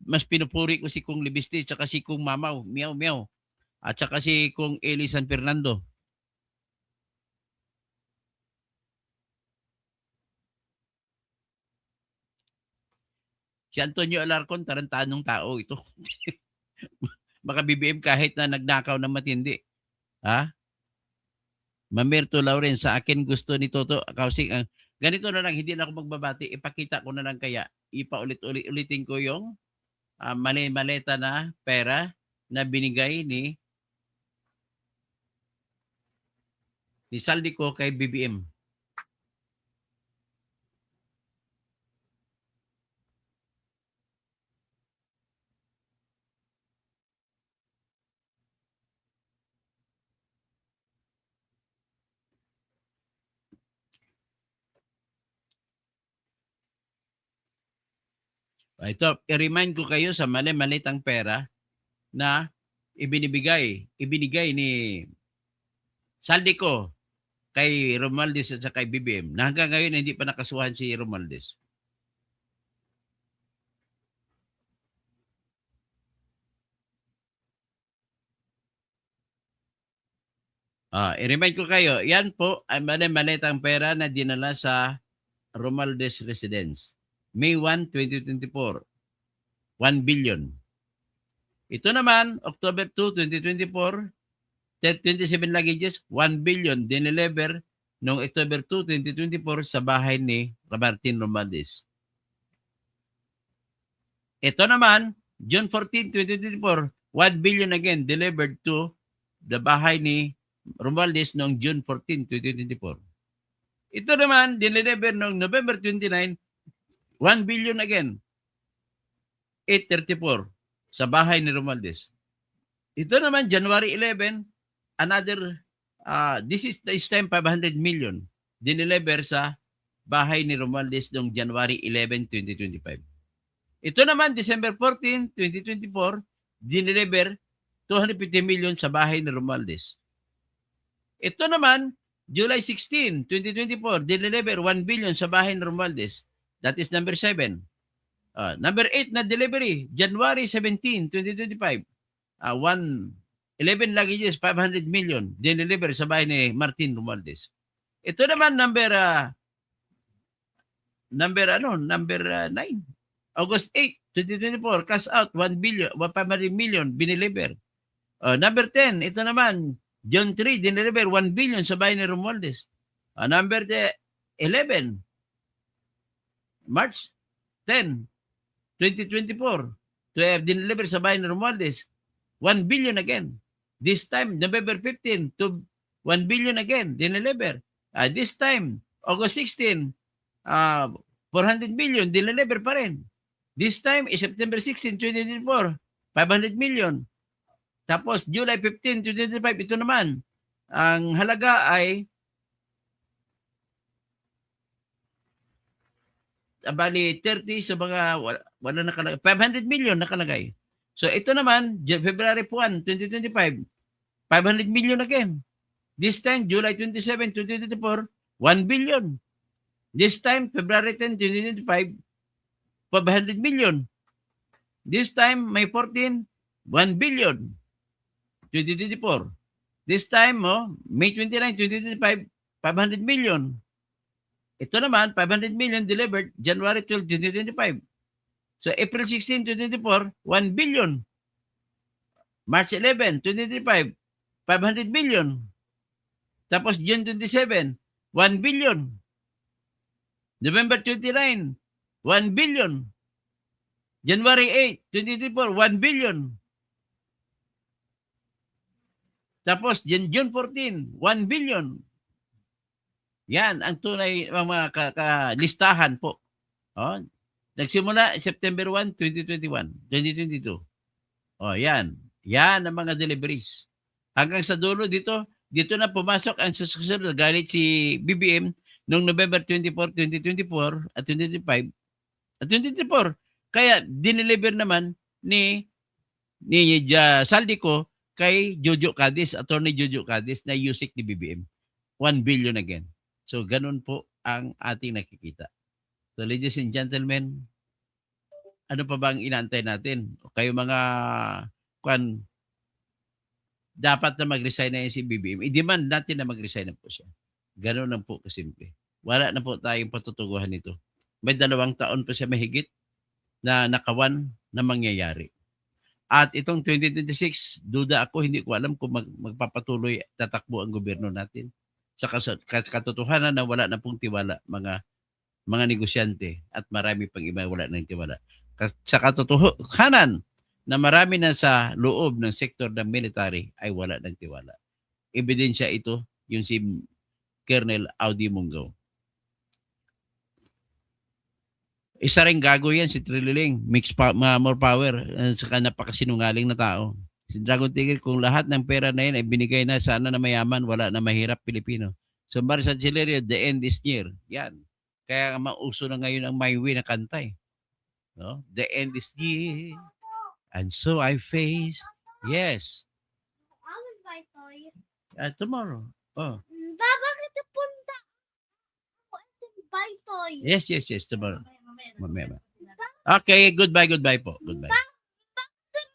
Mas pinupuri ko si Kong Libiste at saka si Kong Mamaw, Miao Miao, at saka si Kong Eli San Fernando. Si Antonio Alarcon, tarantanong tao ito. Baka BBM kahit na nagnakaw ng matindi. Ha? Mamerto Lauren, sa akin gusto ni Toto Kausing, ganito na lang, hindi na ako magbabati, ipakita ko na lang kaya, ulitin ko yung maleta na pera na binigay ni Saldico kay BBM. Ito, i-remind ko kayo sa mali-malitang pera na ibinigay ni Saldico kay Romualdez at kay BBM na hanggang ngayon hindi pa nakasuhan si Romualdez. I-remind ko kayo, yan po ay mali-malitang pera na dinala sa Romualdez Residence. May 1, 2024, 1 billion. Ito naman, October 2, 2024, 27 luggages, 1 billion, dineliver noong October 2, 2024 sa bahay ni Martin Romualdez. Ito naman, June 14, 2024, 1 billion again delivered to the bahay ni Romualdez noong June 14, 2024. Ito naman, dineliver noong November 29, 1 billion again, 834 sa bahay ni Romualdez. Ito naman, January 11, another, this time 500 million, dineliver sa bahay ni Romualdez noong January 11, 2025. Ito naman, December 14, 2024, dineliver 250 million sa bahay ni Romualdez. Ito naman, July 16, 2024, dineliver 1 billion sa bahay ni Romualdez. That is number 7. Number 8 na delivery, January 17, 2025. 11 luggages, 500 million, dineliver sa bahay ni Martin Romualdez. Ito naman, number 9. August 8, 2024, cash out 1 billion, 500 million, biniliver. Number 10, ito naman, June 3, dineliver 1 billion sa bahay ni Romualdez. Number 11, March 10, 2024, to have dineliver sa bahay ni Romualdez, 1 billion again. This time, November 15, to 1 billion again, dineliver. This time, August 16, 400 million, dineliver pa rin. This time is September 16, 2024, 500 million. Tapos July 15, 2025, ito naman. Ang halaga ay bali 30 sa mga wala nakalagay. 500 million nakalagay. So ito naman, February 1, 2025, 500 million again. This time, July 27, 2024, 1 billion. This time, February 10, 2025, 500 million. This time, May 14, 1 billion. 2024. This time, May 29, 2025, 500 million. Ito naman, 500 million delivered January 12, 2025. So, April 16, 2024, 1 billion. March 11, 2025, 500 million. Tapos, June 27, 1 billion. November 29, 1 billion. January 8, 2024, 1 billion. Tapos, June 14, 1 billion. Yan, ang tunay mga listahan po. Nagsimula September 1, 2021, 2022. Yan. Yan ang mga deliveries. Hanggang sa dulo dito na pumasok ang susunod galit si BBM noong November 24, 2024 at 2025 at 2024. Kaya dineliver naman ni Saldico kay Jojo Cadiz, Attorney Jojo Cadiz na USIC ni BBM. 1 billion again. So ganun po ang ating nakikita. So ladies and gentlemen, ano pa ba ang inaantay natin? Kayo mga dapat na mag-resign na yan si BBM. I-demand natin na mag-resign na po siya. Ganun lang po kasimple. Wala na po tayong patutuguhan nito. May 2 taon pa siya mahigit na nakawan na mangyayari. At itong 2026, duda ako, hindi ko alam kung magpapatuloy tatakbo ang gobyerno natin. Sa katotohanan na wala na pong tiwala mga negosyante at marami pang iba wala ng tiwala. Sa katotohanan na marami na sa loob ng sektor ng military ay wala ng tiwala. Ebidensya ito yung si Colonel Audi Munggaw. Isa rin gago yan si Trililing, more power, saka napakasinungaling na tao. Si Dragon Tigre, kung lahat ng pera na yan ay binigay na sana na mayaman, wala na mahirap Pilipino. So Marisa Chilerio, the end is near. Yan. Kaya mauso na ngayon ang My Way na kanta eh. No? The end is near. And so I face, yes. Tomorrow. Bakit punta ako sa Baytoy? Yes, tomorrow. Okay, goodbye po. Goodbye.